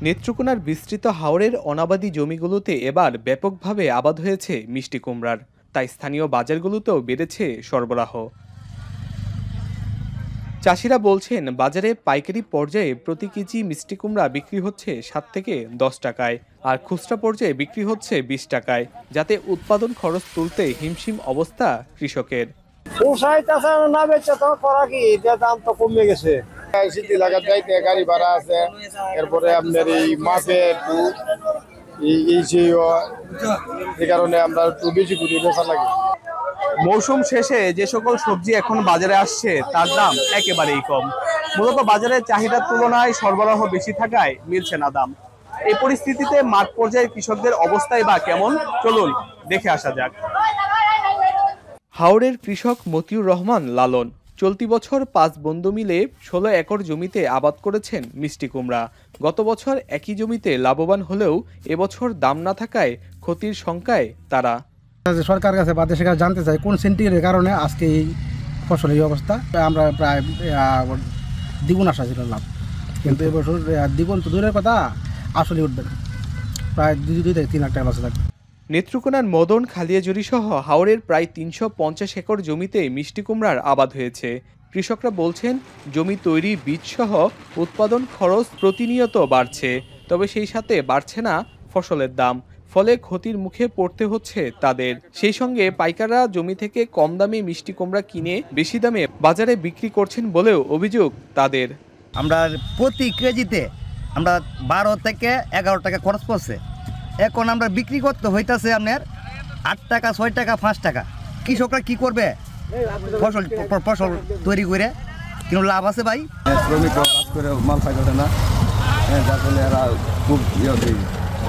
নেত্রকোনার বিস্তৃত হাওরের অনাবাদি জমিগুলোতে এবার ব্যাপকভাবে আবাদ হয়েছে মিষ্টি কুমড়ার, তাই স্থানীয় বাজারগুলোতেও বেড়েছে সরবরাহ। চাষিরা বলছেন, বাজারে পাইকারি পর্যায়ে প্রতি কেজি মিষ্টি কুমড়া বিক্রি হচ্ছে 7 থেকে 10 টাকায়, আর খুচরা পর্যায়ে বিক্রি হচ্ছে 20 টাকায়, যাতে উৎপাদন খরচ তুলতে হিমশিম অবস্থা কৃষকের। না বেচে তো করা কি, দাম তো কমে গেছে। গাড়ি ভাড়া আছে, এরপরে আপনার এই মাপে একটু এই কারণে আমরা একটু বেশি করে বেচা লাগে। মৌসুম শেষে যে সকল সবজি এখন বাজারে আসছে তার দাম একেবারেই কম। মূলত বাজারের চাহিদার তুলনায় সরবরাহ বেশি থাকায় মিলছে না দাম। এই পরিস্থিতিতে মাঠ পর্যায়ের কৃষকদের অবস্থাই বা কেমন, চলুন দেখে আসা যাক। হাওরের কৃষক মতিউর রহমান লালন চলতি বছর 5 বন্ধু মিলে 16 একর জমিতে আবাদ করেছেন মিষ্টি কুমড়া। গত বছর একই জমিতে লাভবান হলেও এবছর দাম না থাকায় ক্ষতির শঙ্কায় তারা। সরকারের কাছে বা দেশের কাছে জানতে চাই কোন সেন্টিগ্রেডের কারণে আজকে এই ফসলের অবস্থা। আমরা প্রায় দ্বিগুণ আশা ছিল লাভ, কিন্তু এবছর দ্বিগুণ তো দূরের কথা, আসলে উঠবে না, প্রায় 2 থেকে 3 লাখ টাকা লস থাকবে। নেত্রকোনার মদন খালিয়াজুরি সহ হাওরের প্রায় 350 একর জমিতে মিষ্টি কুমড়ার আবাদ হয়েছে। কৃষকরা বলছেন, জমি তৈরি, বীজ সহ উৎপাদন খরচ প্রতিনিয়ত বাড়ছে, তবে সেই সাথে বাড়ছে না ফসলের দাম, ফলে ক্ষতির মুখে পড়তে হচ্ছে তাদের। সেই সঙ্গে পাইকাররা জমি থেকে কম দামে মিষ্টি কুমড়া কিনে বেশি দামে বাজারে বিক্রি করছেন বলেও অভিযোগ তাদের। আমরা প্রতি কেজিতে আমরা 12 থেকে 11 টাকা খরচ পড়ছে। এখন আমরা বিক্রি করতে হইতাছে আপনার 8 টাকা, 6 টাকা, 5 টাকা। কৃষকরা কি করবে? ফসল তৈরি করে কিন্তু লাভ আছে ভাই? শ্রমিকরা কাজ করে মাল পাইতে না, যার ফলে এরা খুব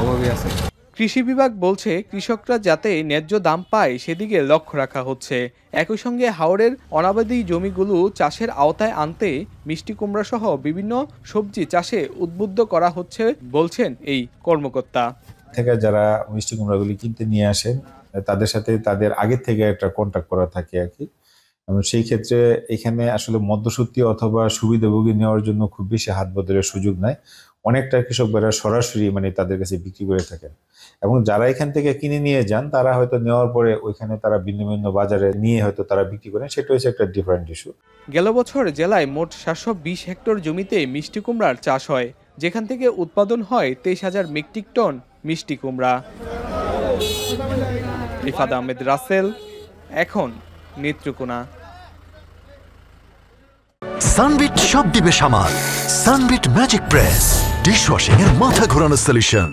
অভাবে আছে। কৃষি বিভাগ বলছে, কৃষকরা যাতে ন্যায্য দাম পায় সেদিকে লক্ষ্য রাখা হচ্ছে। একই সঙ্গে হাওরের অনাবাদি জমিগুলো চাষের আওতায় আনতে মিষ্টি কুমড়া সহ বিভিন্ন সবজি চাষে উদ্বুদ্ধ করা হচ্ছে বলছেন এই কর্মকর্তা। থেকে যারা মিষ্টি কুমড়াগুলি কিনতে নিয়ে আসেন তাদের সাথে তাদের আগের থেকে একটা কন্ট্যাক্ট করা থাকে আর কি। এবং সেই ক্ষেত্রে এখানে আসলে মধ্যসূত্রী অথবা সুবিধাভোগী নেওয়ার জন্য খুব বেশি হাত বদলের সুযোগ নাই। অনেকটা কৃষকরা সরাসরি তাদের কাছে বিক্রি করে থাকেন, এবং যারা এখান থেকে কিনে নিয়ে যান তারা হয়তো নেওয়ার পরে ওইখানে তারা ভিন্ন ভিন্ন বাজারে নিয়ে হয়তো তারা বিক্রি করেন, সেটা হচ্ছে একটা ডিফারেন্ট ইস্যু। গেল বছর জেলায় মোট 720 হেক্টর জমিতে মিষ্টি কুমড়ার চাষ হয়, যেখান থেকে উৎপাদন হয় 23,000 মেট্রিক টন মিষ্টি কুমড়া। রিফাত আহমেদ রাসেল, এখন নেত্রকোনা। সানবিট সব দিবে সামাল। সানবিট ম্যাজিক প্রেস ডিশওয়াশিং এর মাথা ঘোরানো সলিউশন।